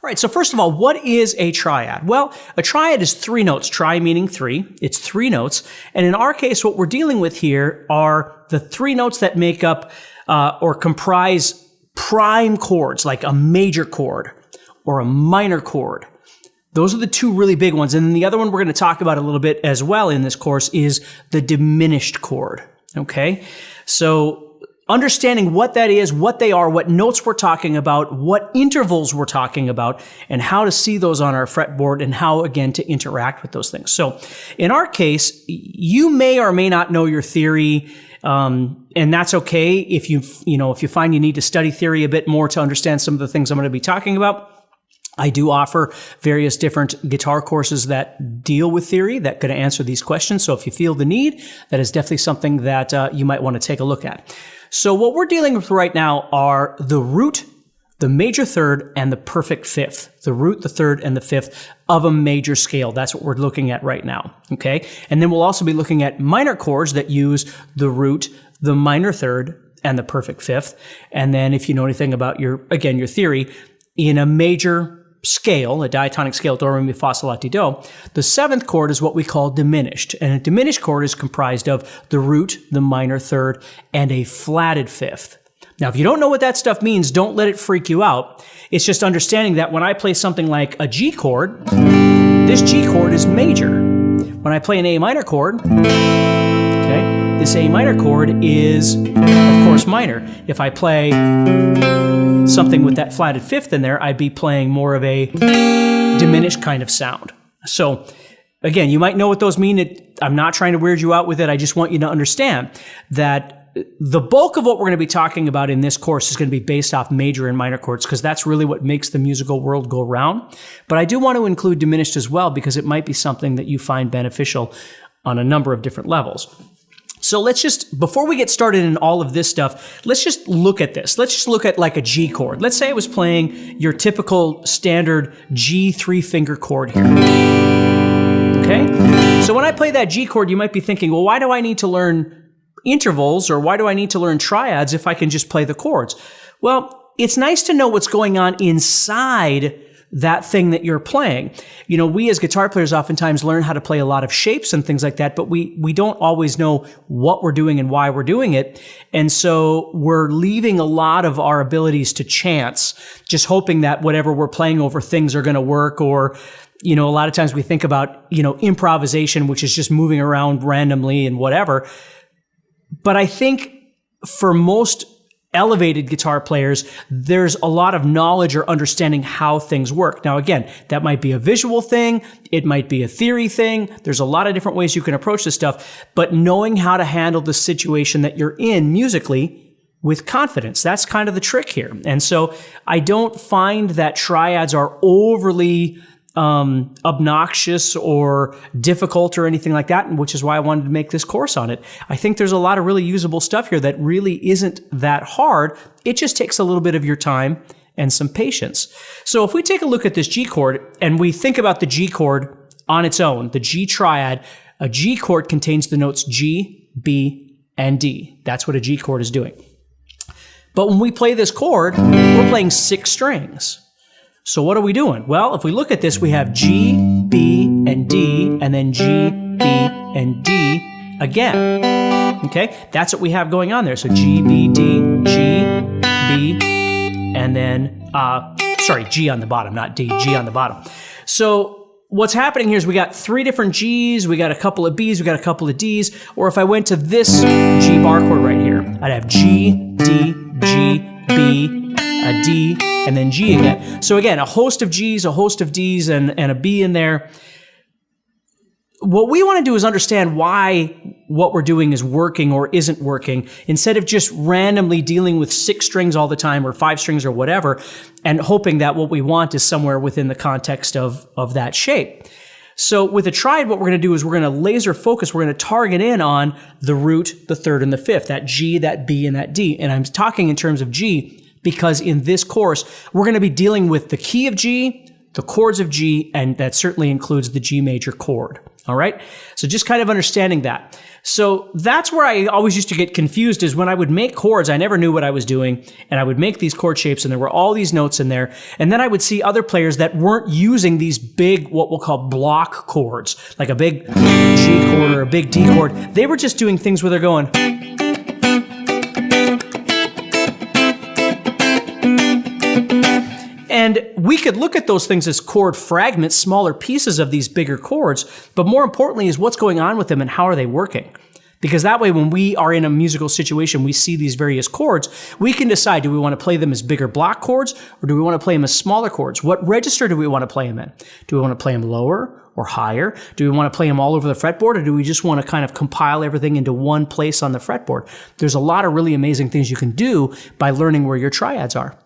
All right, so first of all, what is a triad? Well, a triad is 3 notes, tri meaning 3. It's 3 notes. And in our case, what we're dealing with here are the 3 notes that make up or comprise prime chords, like a major chord or a minor chord. Those are the 2 really big ones. And then the other one we're going to talk about a little bit as well in this course is the diminished chord, okay? So understanding what that is, what they are, what notes we're talking about, what intervals we're talking about, and how to see those on our fretboard and how, again, to interact with those things. So in our case, you may or may not know your theory, and that's okay if you find you need to study theory a bit more to understand some of the things I'm going to be talking about. I do offer various different guitar courses that deal with theory that could answer these questions. So if you feel the need, that is definitely something that you might want to take a look at. So what we're dealing with right now are the root, the major third, and the perfect fifth. The root, the third, and the fifth of a major scale. That's what we're looking at right now, okay? And then we'll also be looking at minor chords that use the root, the minor third, and the perfect fifth. And then if you know anything about your theory, in a major scale, a diatonic scale, do, re, mi, fa, sol, la, ti, do, the 7th chord is what we call diminished. And a diminished chord is comprised of the root, the minor third, and a flatted fifth. Now, if you don't know what that stuff means, don't let it freak you out. It's just understanding that when I play something like a G chord, this G chord is major. When I play an A minor chord, okay, this A minor chord is, of course, minor. If I play something with that flatted fifth in there, I'd be playing more of a diminished kind of sound. So again, you might know what those mean. I'm not trying to weird you out with it. I just want you to understand that the bulk of what we're going to be talking about in this course is going to be based off major and minor chords because that's really what makes the musical world go round. But I do want to include diminished as well because it might be something that you find beneficial on a number of different levels. So let's just, before we get started in all of this stuff, let's just look at this. Let's just look at like a G chord. Let's say I was playing your typical standard G 3-finger chord here. Okay? So when I play that G chord, you might be thinking, well, why do I need to learn intervals or why do I need to learn triads if I can just play the chords? Well, it's nice to know what's going on inside that thing that you're playing. You know, we as guitar players oftentimes learn how to play a lot of shapes and things like that, but we don't always know what we're doing and why we're doing it. And so we're leaving a lot of our abilities to chance, just hoping that whatever we're playing over things are going to work. Or, you know, a lot of times we think about, you know, improvisation, which is just moving around randomly and whatever. But I think for most elevated guitar players, there's a lot of knowledge or understanding how things work. Now, again, that might be a visual thing. It might be a theory thing. There's a lot of different ways you can approach this stuff, but knowing how to handle the situation that you're in musically with confidence, that's kind of the trick here. And so I don't find that triads are overly obnoxious or difficult or anything like that, which is why I wanted to make this course on it. I think there's a lot of really usable stuff here that really isn't that hard. It just takes a little bit of your time and some patience. So if we take a look at this G chord and we think about the G chord on its own, the G triad, a G chord contains the notes G, B, and D. That's what a G chord is doing. But when we play this chord, we're playing 6 strings. So what are we doing? Well, if we look at this, we have G, B, and D, and then G, B, and D again. Okay? That's what we have going on there. So G, B, D, G, B, and then, G on the bottom, not D, G on the bottom. So what's happening here is we got 3 different Gs, we got a couple of Bs, we got a couple of Ds, or if I went to this G bar chord right here, I'd have G, D, G, B, a D, and then G again. So again, a host of Gs, a host of Ds, and a B in there. What we want to do is understand why what we're doing is working or isn't working, instead of just randomly dealing with 6 strings all the time or 5 strings or whatever, and hoping that what we want is somewhere within the context of that shape. So with a triad, what we're going to do is we're going to laser focus. We're going to target in on the root, the third, and the fifth, that G, that B, and that D. And I'm talking in terms of G because in this course, we're going to be dealing with the key of G, the chords of G, and that certainly includes the G major chord. All right. So just kind of understanding that. So that's where I always used to get confused, is when I would make chords, I never knew what I was doing. And I would make these chord shapes and there were all these notes in there. And then I would see other players that weren't using these big, what we'll call block chords, like a big G chord or a big D chord. They were just doing things where they're going. And we could look at those things as chord fragments, smaller pieces of these bigger chords, but more importantly is what's going on with them and how are they working? Because that way, when we are in a musical situation, we see these various chords, we can decide, do we want to play them as bigger block chords or do we want to play them as smaller chords? What register do we want to play them in? Do we want to play them lower or higher? Do we want to play them all over the fretboard, or do we just want to kind of compile everything into one place on the fretboard? There's a lot of really amazing things you can do by learning where your triads are.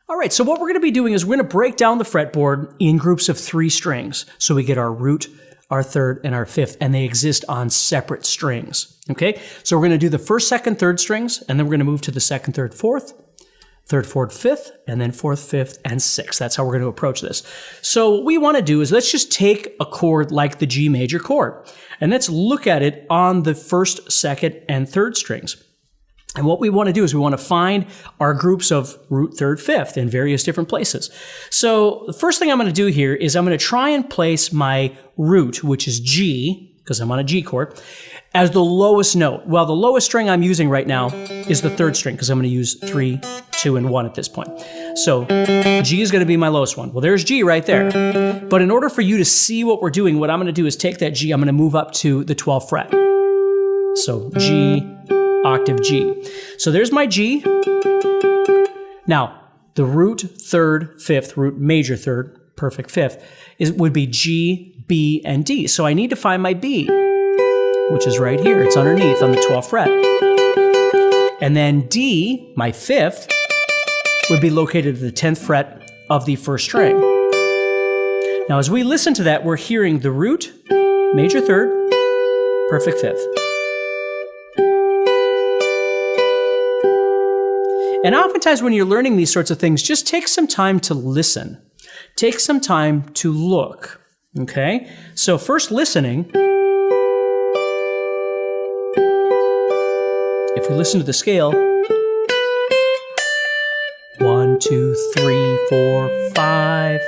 All right, so what we're going to be doing is we're going to break down the fretboard in groups of 3 strings. So we get our root, our third, and our fifth, and they exist on separate strings. Okay, so we're going to do the first, second, third strings, and then we're going to move to the second, third, fourth, fifth, and then fourth, fifth, and sixth. That's how we're going to approach this. So what we want to do is let's just take a chord like the G major chord, and let's look at it on the first, second, and third strings. And what we want to do is we want to find our groups of root, third, fifth in various different places. So the first thing I'm going to do here is I'm going to try and place my root, which is G, because I'm on a G chord, as the lowest note. Well, the lowest string I'm using right now is the third string, because I'm going to use 3, 2, and 1 at this point. So G is going to be my lowest one. Well, there's G right there. But in order for you to see what we're doing, what I'm going to do is take that G, I'm going to move up to the 12th fret. So G, octave G. So there's my G. Now, the root, third, fifth, root, major third, perfect fifth, would be G, B, and D. So I need to find my B, which is right here. It's underneath on the 12th fret. And then D, my fifth, would be located at the 10th fret of the first string. Now, as we listen to that, we're hearing the root, major third, perfect fifth. And oftentimes when you're learning these sorts of things, just take some time to listen. Take some time to look, okay? So first listening, if we listen to the scale, 1, 2, 3, 4, 5.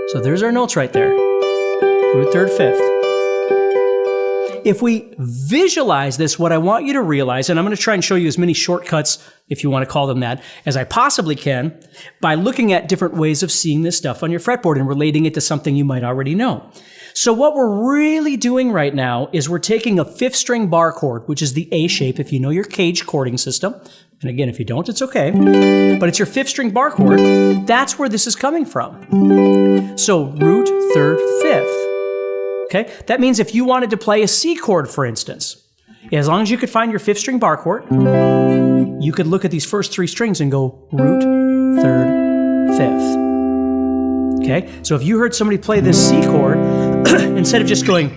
So there's our notes right there. Root, third, fifth. If we visualize this, what I want you to realize, and I'm going to try and show you as many shortcuts, if you want to call them that, as I possibly can, by looking at different ways of seeing this stuff on your fretboard and relating it to something you might already know. So what we're really doing right now is we're taking a 5th string bar chord, which is the A shape, if you know your cage chording system. And again, if you don't, it's okay. But it's your 5th string bar chord. That's where this is coming from. So root, third, fifth. Okay? That means if you wanted to play a C chord, for instance, as long as you could find your 5th string bar chord, you could look at these first 3 strings and go root, third, fifth. Okay? So if you heard somebody play this C chord, instead of just doing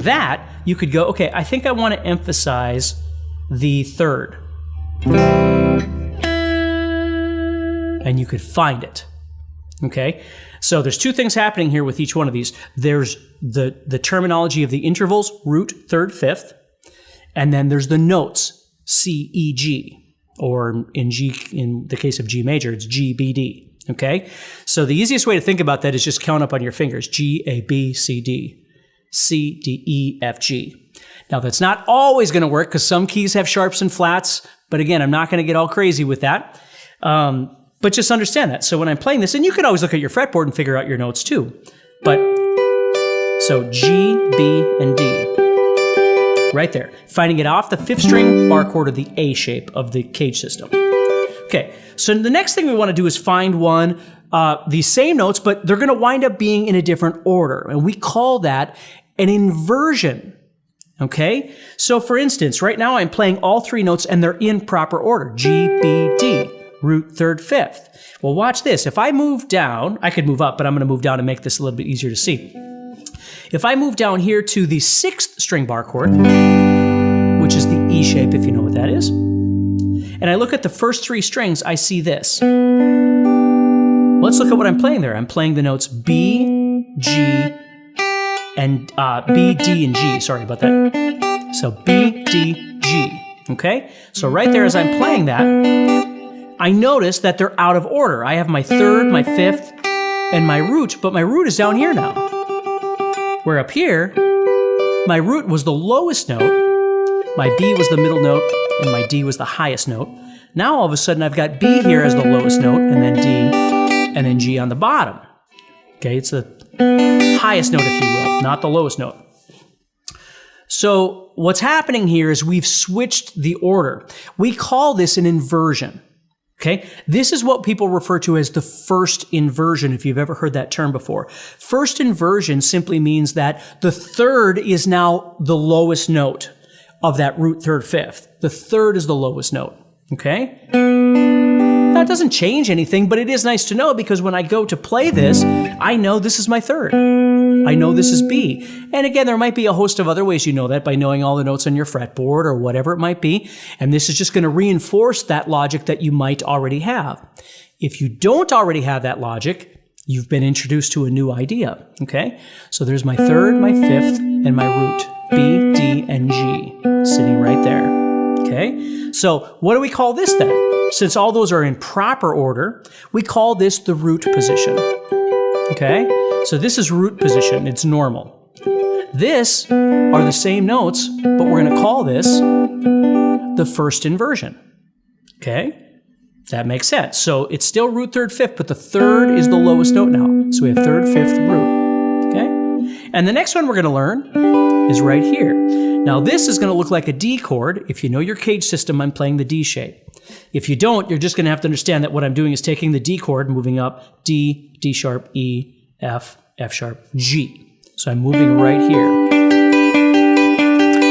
that, you could go, okay, I think I want to emphasize the third. And you could find it. Okay? So there's 2 things happening here with each one of these. There's the terminology of the intervals, root, third, fifth, and then there's the notes, C, E, G, or in the case of G major, it's G, B, D. Okay? So the easiest way to think about that is just count up on your fingers, G, A, B, C, D, C, D, E, F, G. Now that's not always going to work because some keys have sharps and flats, but again, I'm not going to get all crazy with that. But just understand that. So when I'm playing this, and you can always look at your fretboard and figure out your notes too. But, so G, B, and D. Right there. Finding it off the 5th string bar chord of the A shape of the cage system. Okay, so the next thing we want to do is find one, these same notes, but they're going to wind up being in a different order. And we call that an inversion. Okay? So for instance, right now I'm playing all 3 notes and they're in proper order. G, B, D. Root, third, fifth. Well, watch this. If I move down, I could move up, but I'm going to move down and make this a little bit easier to see. If I move down here to the 6th string bar chord, which which is the E shape, if you know what that is. And I look at the first three strings, I see this. Let's look at what I'm playing there. I'm playing the notes B, G, and B, D, and G. Sorry about that. So B, D, G. Okay? So right there as I'm playing that, I notice that they're out of order. I have my third, my fifth, and my root, but my root is down here now. Where up here, my root was the lowest note, my B was the middle note, and my D was the highest note. Now all of a sudden I've got B here as the lowest note, and then D, and then G on the bottom. Okay, it's the highest note, if you will, not the lowest note. So what's happening here is we've switched the order. We call this an inversion. Okay, this is what people refer to as the first inversion, if you've ever heard that term before. First inversion simply means that the third is now the lowest note of that root third fifth. The third is the lowest note. Okay? That doesn't change anything, but it is nice to know because when I go to play this, I know this is my third. I know this is B. And again, there might be a host of other ways you know that by knowing all the notes on your fretboard or whatever it might be. And this is just going to reinforce that logic that you might already have. If you don't already have that logic, you've been introduced to a new idea. Okay? So there's my third, my fifth, and my root. B, D, and G sitting right there. Okay? So what do we call this then? Since all those are in proper order, we call this the root position. Okay? So this is root position. It's normal. This are the same notes, but we're going to call this the first inversion. Okay? That makes sense. So it's still root third fifth, but the third is the lowest note now. So we have third, fifth, root. Okay? And the next one we're going to learn is right here. Now this is going to look like a D chord. If you know your cage system, I'm playing the D shape. If you don't, you're just going to have to understand that what I'm doing is taking the D chord, moving up D, D sharp, E, F, F sharp, G. So I'm moving right here.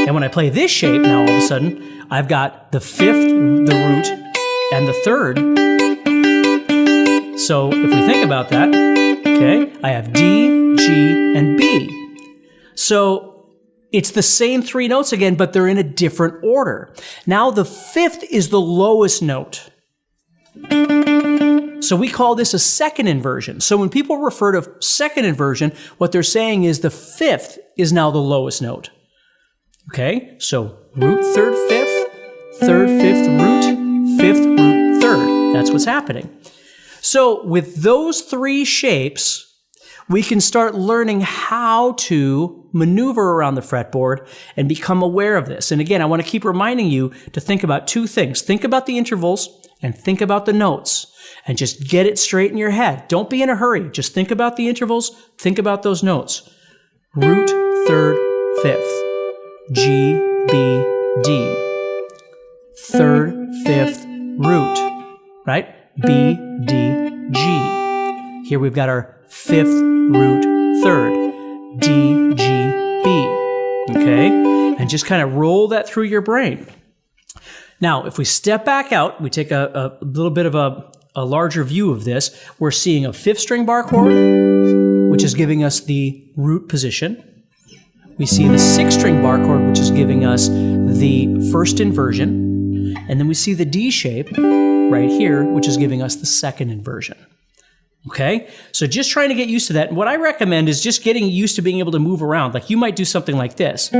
And when I play this shape, now all of a sudden, I've got the fifth, the root, and the third. So if we think about that, okay, I have D, G, and B. So it's the same three notes again, but they're in a different order. Now the fifth is the lowest note. So we call this a second inversion. So when people refer to second inversion, what they're saying is the fifth is now the lowest note. Okay? So root, third, fifth, root, fifth, root, third. That's what's happening. So with those three shapes, we can start learning how to maneuver around the fretboard and become aware of this. And again, I want to keep reminding you to think about two things. Think about the intervals and think about the notes. And just get it straight in your head. Don't be in a hurry. Just think about the intervals. Think about those notes. Root, third, fifth. G, B, D. Third, fifth, root. Right? B, D, G. Here we've got our fifth, root, third. D, G, B. Okay? And just kind of roll that through your brain. Now, if we step back out, we take a little bit of a larger view of this, we're seeing a fifth string bar chord, which is giving us the root position. We see the sixth string bar chord, which is giving us the first inversion. And then we see the D shape right here, which is giving us the second inversion. Okay? So just trying to get used to that. And what I recommend is just getting used to being able to move around. Like you might do something like this.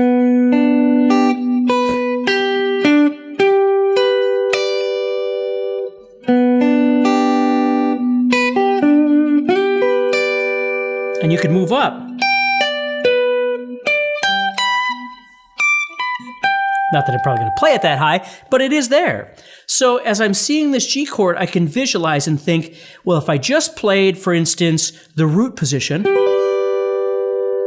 And you can move up. Not that I'm probably going to play it that high, but it is there. So as I'm seeing this G chord, I can visualize and think, well, if I just played, for instance, the root position,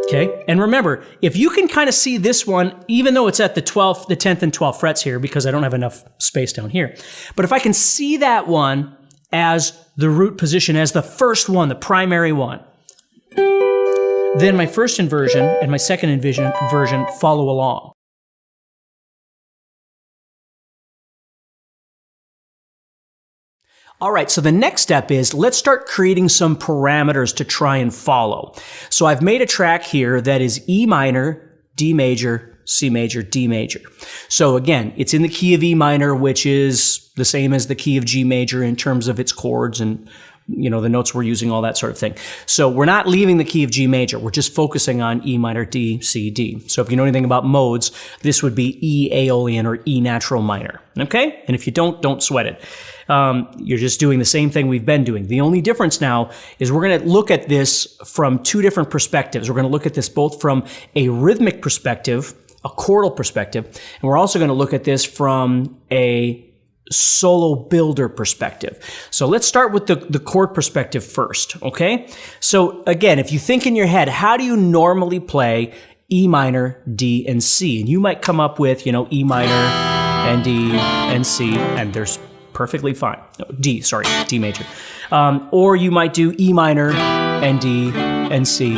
okay? And remember, if you can kind of see this one, even though it's at the 12th, the 10th and 12th frets here, because I don't have enough space down here, but if I can see that one as the root position, as the first one, the primary one, then my first inversion and my second inversion follow along. All right, so the next step is let's start creating some parameters to try and follow. So I've made a track here that is E minor, D major, C major, D major. So again, it's in the key of E minor, which is the same as the key of G major in terms of its chords and the notes we're using, all that sort of thing. So we're not leaving the key of G major. We're just focusing on E minor, D, C, D. So if you know anything about modes, this would be E Aeolian or E natural minor. Okay? And if you don't sweat it. You're just doing the same thing we've been doing. The only difference now is we're going to look at this from two different perspectives. We're going to look at this both from a rhythmic perspective, a chordal perspective, and we're also going to look at this from a solo builder perspective. So let's start with the chord perspective first, okay? So again, if you think in your head, how do you normally play E minor, D, and C? And you might come up with, E minor and D and C, and there's perfectly fine. No, D major. Or you might do E minor and D and C,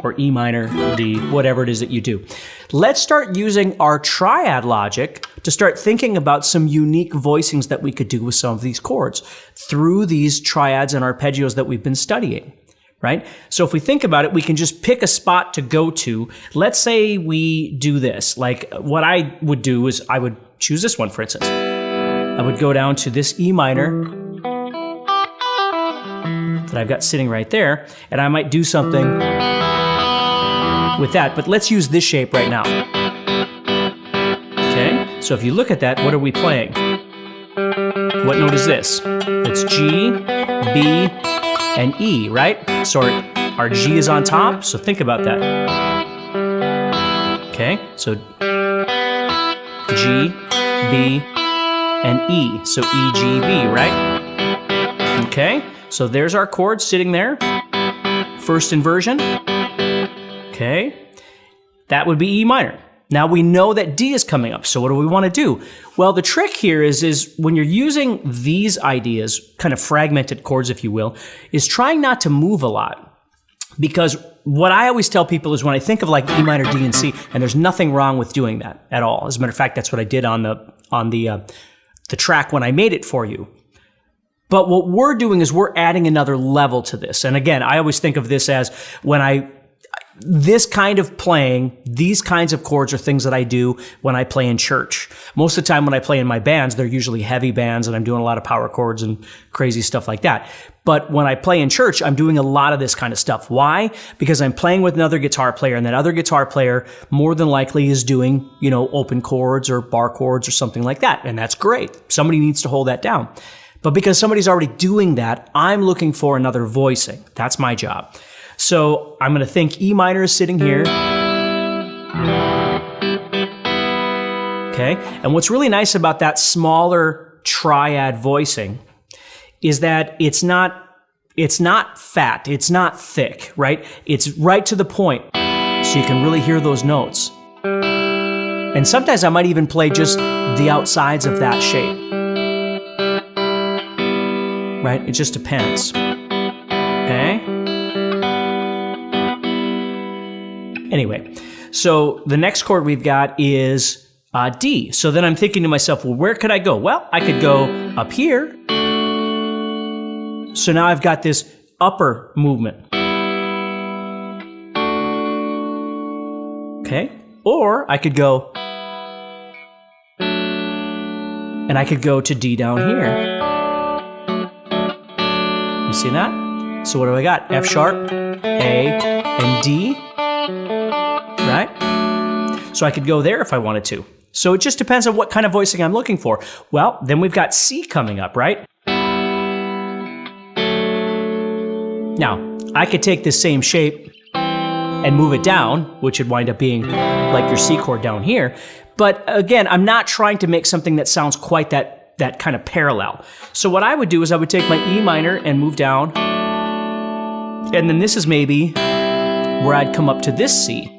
or E minor, D, whatever it is that you do. Let's start using our triad logic to start thinking about some unique voicings that we could do with some of these chords through these triads and arpeggios that we've been studying, right? So if we think about it, we can just pick a spot to go to. Let's say we do this. Like what I would do is I would choose this one, for instance. I would go down to this E minor that I've got sitting right there, and I might do something with that, but let's use this shape right now. Okay, so if you look at that, what are we playing? What note is this? It's G, B, and E, right? So our G is on top, so think about that. Okay, so G, B, and E, so E, G, B, right? Okay, so there's our chord sitting there. First inversion. Okay, that would be E minor. Now we know that D is coming up, so what do we want to do? Well, the trick here is when you're using these ideas, kind of fragmented chords, if you will, is trying not to move a lot. Because what I always tell people is when I think of like E minor, D, and C, and there's nothing wrong with doing that at all. As a matter of fact, that's what I did on the track when I made it for you. But what we're doing is we're adding another level to this. And again, I always think of this as this kind of playing, these kinds of chords are things that I do when I play in church. Most of the time when I play in my bands, they're usually heavy bands and I'm doing a lot of power chords and crazy stuff like that. But when I play in church, I'm doing a lot of this kind of stuff. Why? Because I'm playing with another guitar player, and that other guitar player more than likely is doing, open chords or bar chords or something like that. And that's great. Somebody needs to hold that down. But because somebody's already doing that, I'm looking for another voicing. That's my job. So I'm going to think E minor is sitting here. Okay, and what's really nice about that smaller triad voicing is that it's not fat, it's not thick, right? It's right to the point, so you can really hear those notes. And sometimes I might even play just the outsides of that shape. Right? It just depends. Okay? Anyway, so the next chord we've got is D. So then I'm thinking to myself, well, where could I go? Well, I could go up here. So now I've got this upper movement. Okay? Or I could go, and I could go to D down here. You see that? So what do I got? F sharp, A, and D. Right? So I could go there if I wanted to. So it just depends on what kind of voicing I'm looking for. Well, then we've got C coming up, right? Now, I could take this same shape and move it down, which would wind up being like your C chord down here. But again, I'm not trying to make something that sounds quite that kind of parallel. So what I would do is I would take my E minor and move down. And then this is maybe where I'd come up to this C.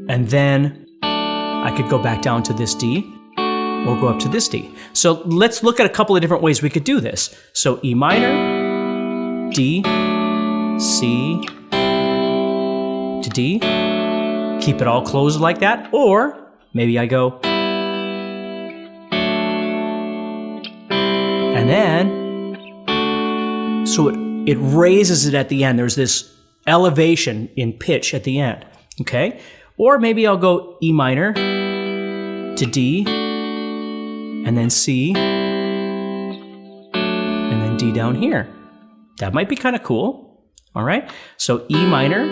And then I could go back down to this D or go up to this D. So let's look at a couple of different ways we could do this. So E minor, D, C, to D. Keep it all closed like that. Or maybe I go, and then, so it raises it at the end. There's this elevation in pitch at the end, okay? Or maybe I'll go E minor to D, and then C, and then D down here. That might be kind of cool, all right? So E minor,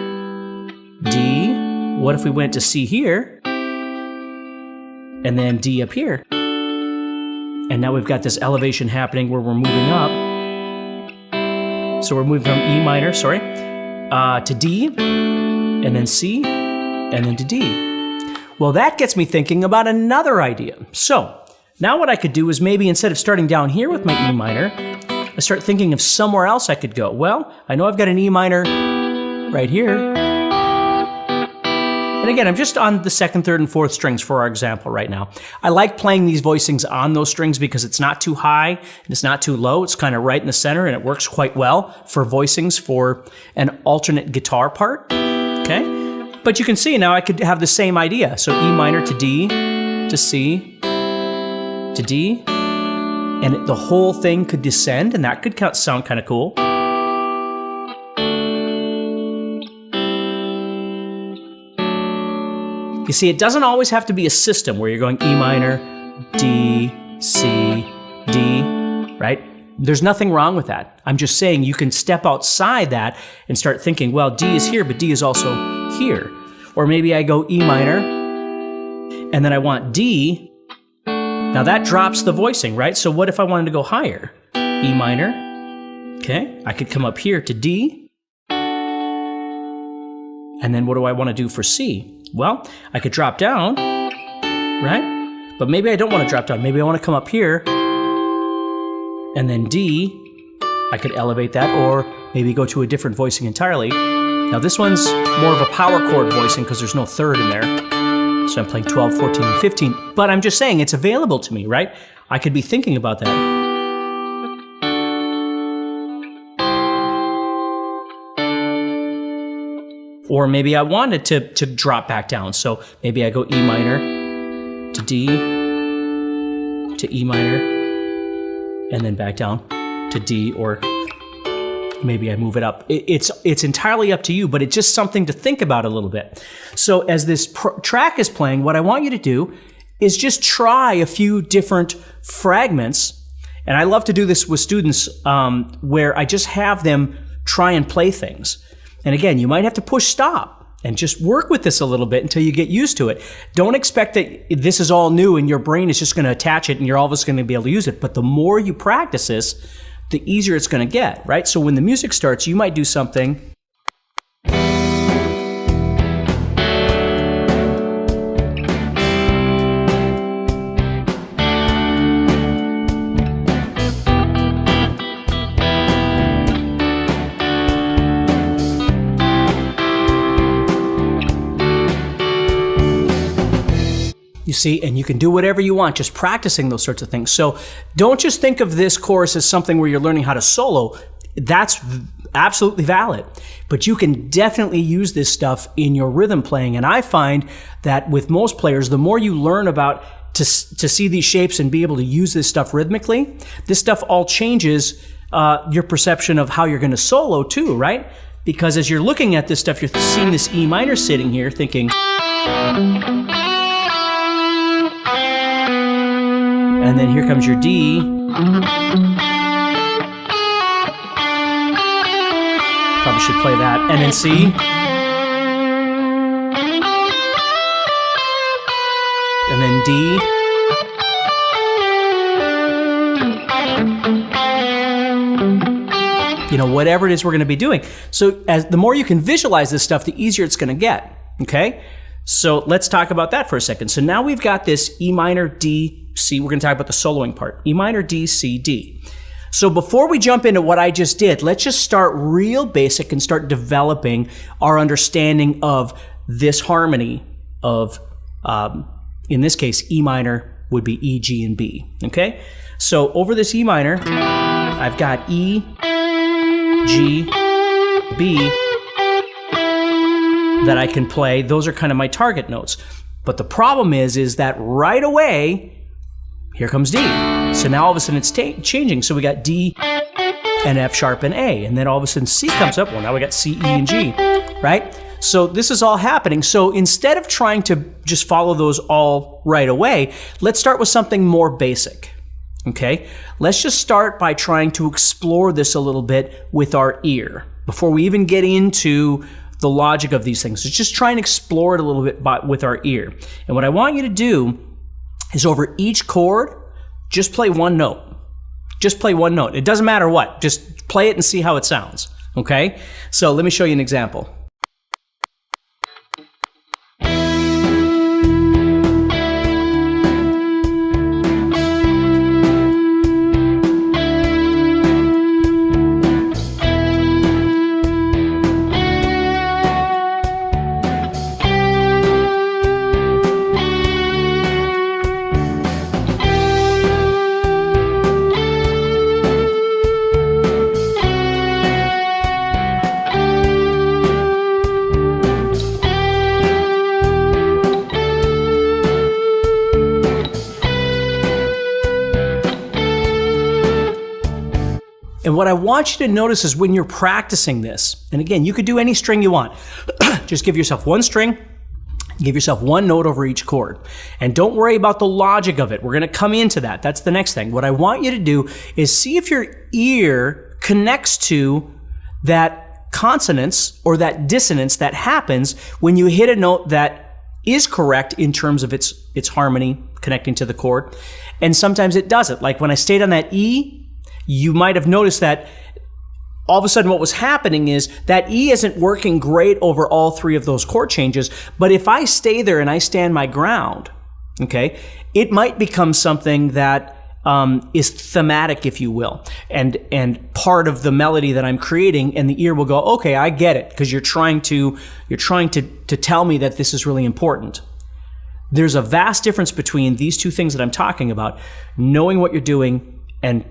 D, what if we went to C here, and then D up here? And now we've got this elevation happening where we're moving up. So we're moving from E minor, to D, and then C, and then to D. Well, that gets me thinking about another idea. So now what I could do is maybe instead of starting down here with my E minor, I start thinking of somewhere else I could go. Well, I know I've got an E minor right here. And again, I'm just on the second, third, and fourth strings for our example right now. I like playing these voicings on those strings because it's not too high and it's not too low. It's kind of right in the center, and it works quite well for voicings for an alternate guitar part, okay? But you can see now I could have the same idea. So E minor to D, to C, to D, and the whole thing could descend, and that could sound kind of cool. You see, it doesn't always have to be a system where you're going E minor, D, C, D, right? There's nothing wrong with that. I'm just saying you can step outside that and start thinking, well, D is here, but D is also here. Or maybe I go E minor, and then I want D. Now that drops the voicing, right? So what if I wanted to go higher? E minor, okay? I could come up here to D. And then what do I want to do for C? Well, I could drop down, right? But maybe I don't want to drop down. Maybe I want to come up here, and then D, I could elevate that, or maybe go to a different voicing entirely. Now this one's more of a power chord voicing because there's no third in there. So I'm playing 12, 14, and 15. But I'm just saying it's available to me, right? I could be thinking about that. Or maybe I wanted to drop back down. So maybe I go E minor to D, to E minor, and then back down to D, or maybe I move it up. It's entirely up to you, but it's just something to think about a little bit. So as this track is playing, what I want you to do is just try a few different fragments. And I love to do this with students where I just have them try and play things. And again, you might have to push stop and just work with this a little bit until you get used to it. Don't expect that this is all new and your brain is just going to attach it and you're all of a sudden going to be able to use it. But the more you practice this, the easier it's going to get, right? So when the music starts, you might do something. You see, and you can do whatever you want, just practicing those sorts of things. So don't just think of this course as something where you're learning how to solo. That's absolutely valid. But you can definitely use this stuff in your rhythm playing. And I find that with most players, the more you learn about to see these shapes and be able to use this stuff rhythmically, this stuff all changes your perception of how you're going to solo too, right? Because as you're looking at this stuff, you're seeing this E minor sitting here thinking... And then here comes your D. Probably should play that. And then C. And then D. You know, whatever it is we're going to be doing. So the more you can visualize this stuff, the easier it's going to get. Okay? So let's talk about that for a second. So now we've got this E minor, D, C. We're going to talk about the soloing part. E minor, D, C, D. So before we jump into what I just did, let's just start real basic and start developing our understanding of this harmony of, in this case, E minor would be E, G, and B. Okay? So over this E minor, I've got E, G, B, that I can play. Those are kind of my target notes. But the problem is that right away, here comes D. So now all of a sudden it's changing. So we got D and F sharp and A. And then all of a sudden C comes up. Well, now we got C, E, and G, right? So this is all happening. So instead of trying to just follow those all right away, let's start with something more basic, okay? Let's just start by trying to explore this a little bit with our ear before we even get into the logic of these things. So just try and explore it a little bit with our ear. And what I want you to do is over each chord, just play one note. Just play one note. It doesn't matter what. Just play it and see how it sounds, okay? So let me show you an example. And what I want you to notice is when you're practicing this, and again, you could do any string you want. Just give yourself one string, give yourself one note over each chord. And don't worry about the logic of it. We're going to come into that. That's the next thing. What I want you to do is see if your ear connects to that consonance or that dissonance that happens when you hit a note that is correct in terms of its harmony connecting to the chord. And sometimes it doesn't. Like when I stayed on that E, you might have noticed that all of a sudden what was happening is that E isn't working great over all three of those chord changes, but if I stay there and I stand my ground, okay, it might become something that is thematic, if you will, and part of the melody that I'm creating, and the ear will go, okay, I get it, because you're trying to tell me that this is really important. There's a vast difference between these two things that I'm talking about, knowing what you're doing and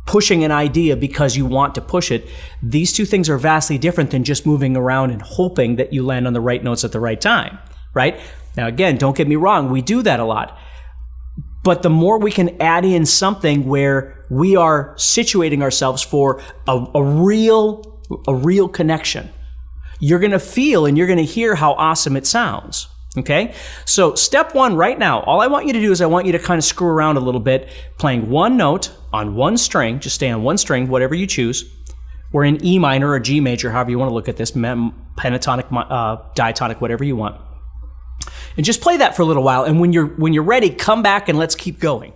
pushing an idea because you want to push it. These two things are vastly different than just moving around and hoping that you land on the right notes at the right time, right? Now, again, don't get me wrong, we do that a lot. But the more we can add in something where we are situating ourselves for a real connection, you're going to feel and you're going to hear how awesome it sounds. Okay, so step one right now, all I want you to do is I want you to kind of screw around a little bit, playing one note on one string, just stay on one string, whatever you choose. We're in E minor or G major, however you want to look at this, pentatonic, diatonic, whatever you want. And just play that for a little while, and when you're ready, come back and let's keep going.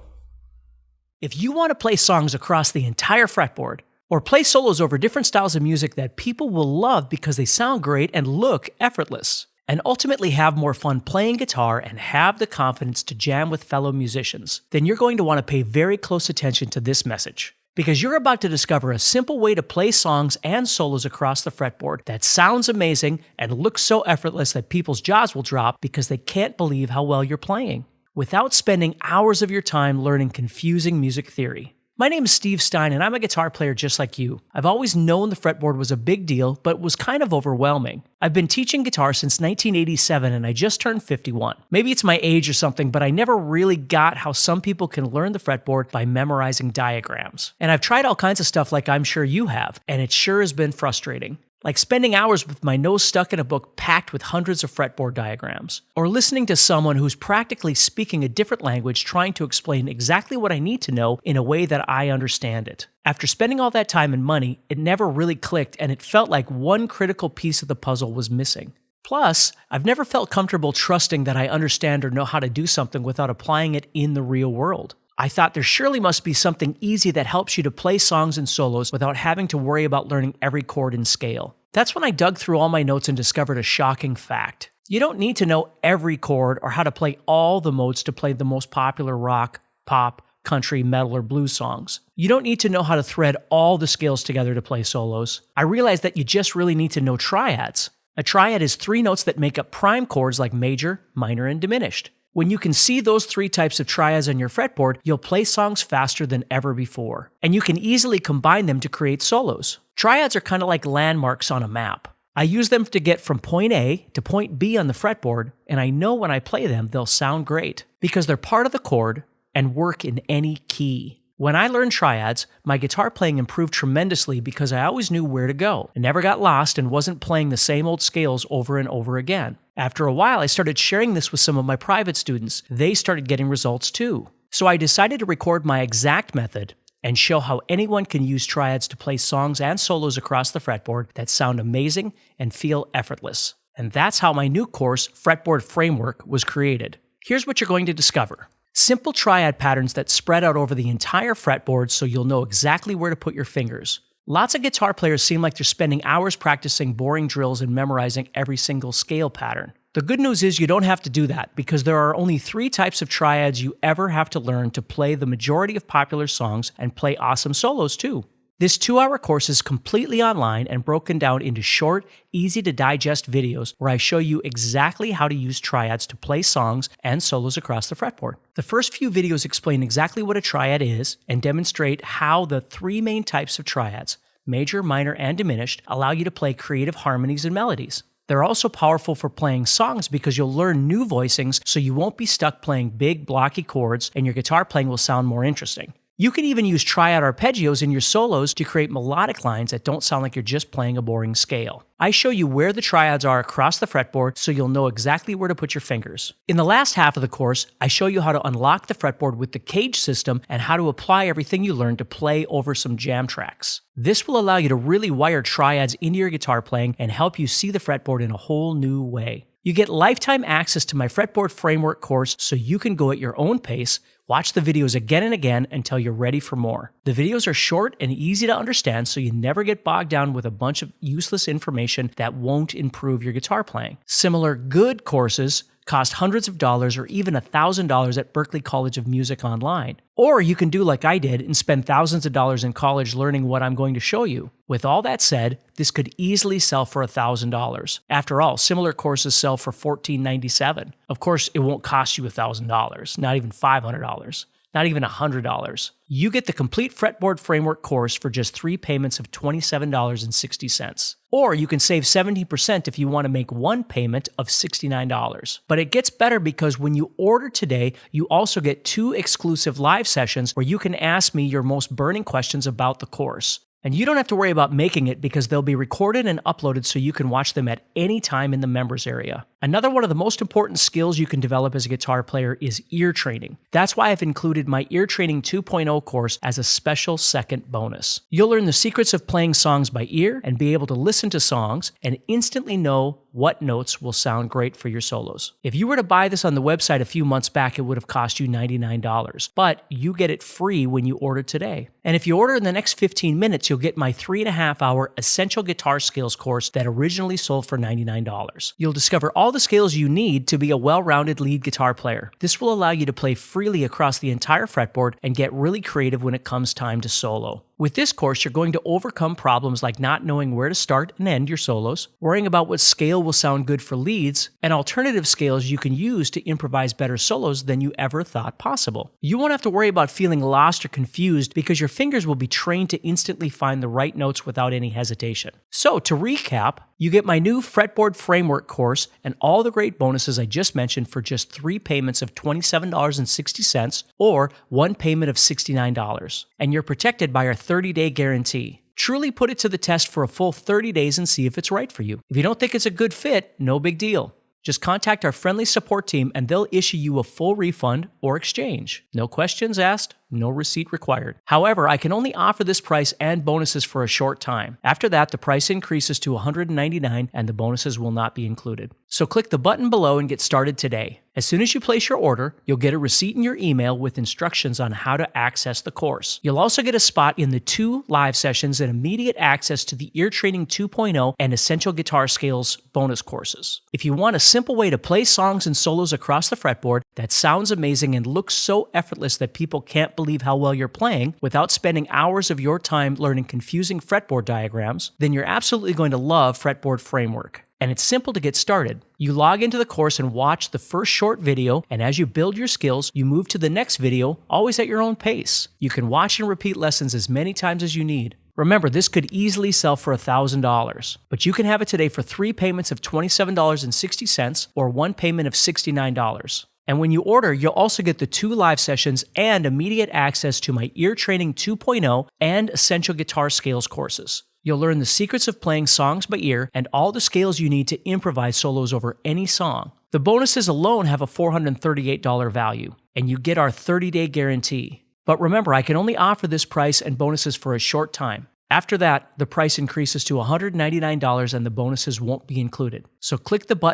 If you want to play songs across the entire fretboard, or play solos over different styles of music that people will love because they sound great and look effortless, and ultimately have more fun playing guitar and have the confidence to jam with fellow musicians, then you're going to want to pay very close attention to this message. Because you're about to discover a simple way to play songs and solos across the fretboard that sounds amazing and looks so effortless that people's jaws will drop because they can't believe how well you're playing, without spending hours of your time learning confusing music theory. My name is Steve Stine, and I'm a guitar player just like you. I've always known the fretboard was a big deal, but was kind of overwhelming. I've been teaching guitar since 1987, and I just turned 51. Maybe it's my age or something, but I never really got how some people can learn the fretboard by memorizing diagrams. And I've tried all kinds of stuff like I'm sure you have, and it sure has been frustrating. Like spending hours with my nose stuck in a book packed with hundreds of fretboard diagrams, or listening to someone who's practically speaking a different language trying to explain exactly what I need to know in a way that I understand it. After spending all that time and money, it never really clicked, and it felt like one critical piece of the puzzle was missing. Plus, I've never felt comfortable trusting that I understand or know how to do something without applying it in the real world. I thought there surely must be something easy that helps you to play songs and solos without having to worry about learning every chord and scale. That's when I dug through all my notes and discovered a shocking fact. You don't need to know every chord or how to play all the modes to play the most popular rock, pop, country, metal, or blues songs. You don't need to know how to thread all the scales together to play solos. I realized that you just really need to know triads. A triad is 3 notes that make up prime chords like major, minor, and diminished. When you can see those 3 types of triads on your fretboard, you'll play songs faster than ever before. And you can easily combine them to create solos. Triads are kind of like landmarks on a map. I use them to get from point A to point B on the fretboard, and I know when I play them, they'll sound great because they're part of the chord and work in any key. When I learned triads, my guitar playing improved tremendously because I always knew where to go. I never got lost and wasn't playing the same old scales over and over again. After a while, I started sharing this with some of my private students. They started getting results too. So I decided to record my exact method and show how anyone can use triads to play songs and solos across the fretboard that sound amazing and feel effortless. And that's how my new course, Fretboard Framework, was created. Here's what you're going to discover. Simple triad patterns that spread out over the entire fretboard so you'll know exactly where to put your fingers. Lots of guitar players seem like they're spending hours practicing boring drills and memorizing every single scale pattern. The good news is you don't have to do that because there are only 3 types of triads you ever have to learn to play the majority of popular songs and play awesome solos too. This 2-hour course is completely online and broken down into short, easy-to-digest videos where I show you exactly how to use triads to play songs and solos across the fretboard. The first few videos explain exactly what a triad is and demonstrate how the 3 main types of triads, major, minor, and diminished, allow you to play creative harmonies and melodies. They're also powerful for playing songs because you'll learn new voicings so you won't be stuck playing big, blocky chords and your guitar playing will sound more interesting. You can even use triad arpeggios in your solos to create melodic lines that don't sound like you're just playing a boring scale. I show you where the triads are across the fretboard so you'll know exactly where to put your fingers. In the last half of the course, I show you how to unlock the fretboard with the cage system and how to apply everything you learned to play over some jam tracks. This will allow you to really wire triads into your guitar playing and help you see the fretboard in a whole new way. You get lifetime access to my Fretboard Framework course so you can go at your own pace, watch the videos again and again until you're ready for more. The videos are short and easy to understand so you never get bogged down with a bunch of useless information that won't improve your guitar playing. Similar good courses cost hundreds of dollars or even $1,000 at Berklee College of Music online. Or you can do like I did and spend thousands of dollars in college learning what I'm going to show you. With all that said, this could easily sell for $1,000. After all, similar courses sell for $14.97. Of course, it won't cost you $1,000, not even $500. Not even $100. You get the complete Fretboard Framework course for just 3 payments of $27.60. Or you can save 70% if you want to make 1 payment of $69. But it gets better because when you order today, you also get 2 exclusive live sessions where you can ask me your most burning questions about the course. And you don't have to worry about making it because they'll be recorded and uploaded so you can watch them at any time in the members area. Another one of the most important skills you can develop as a guitar player is ear training. That's why I've included my Ear Training 2.0 course as a special second bonus. You'll learn the secrets of playing songs by ear and be able to listen to songs and instantly know what notes will sound great for your solos. If you were to buy this on the website a few months back, it would have cost you $99, but you get it free when you order today. And if you order in the next 15 minutes, you'll get my 3.5-hour Essential Guitar Skills course that originally sold for $99. You'll discover all the skills you need to be a well-rounded lead guitar player. This will allow you to play freely across the entire fretboard and get really creative when it comes time to solo. With this course, you're going to overcome problems like not knowing where to start and end your solos, worrying about what scale will sound good for leads, and alternative scales you can use to improvise better solos than you ever thought possible. You won't have to worry about feeling lost or confused because your fingers will be trained to instantly find the right notes without any hesitation. So, to recap, you get my new Fretboard Framework course and all the great bonuses I just mentioned for just 3 payments of $27.60 or 1 payment of $69. And you're protected by our 30-day guarantee. Truly put it to the test for a full 30 days and see if it's right for you. If you don't think it's a good fit, no big deal. Just contact our friendly support team and they'll issue you a full refund or exchange. No questions asked, no receipt required. However, I can only offer this price and bonuses for a short time. After that, the price increases to $199 and the bonuses will not be included. So click the button below and get started today. As soon as you place your order, you'll get a receipt in your email with instructions on how to access the course. You'll also get a spot in the 2 live sessions and immediate access to the Ear Training 2.0 and Essential Guitar Skills bonus courses. If you want a simple way to play songs and solos across the fretboard that sounds amazing and looks so effortless that people can't believe how well you're playing without spending hours of your time learning confusing fretboard diagrams, then you're absolutely going to love Fretboard Framework. And it's simple to get started. You log into the course and watch the first short video, and as you build your skills, you move to the next video, always at your own pace. You can watch and repeat lessons as many times as you need. Remember, this could easily sell for $1,000, but you can have it today for 3 payments of $27.60 or 1 payment of $69. And when you order, you'll also get the 2 live sessions and immediate access to my Ear Training 2.0 and Essential Guitar Scales courses. You'll learn the secrets of playing songs by ear and all the scales you need to improvise solos over any song. The bonuses alone have a $438 value, and you get our 30-day guarantee. But remember, I can only offer this price and bonuses for a short time. After that, the price increases to $199 and the bonuses won't be included. So click the button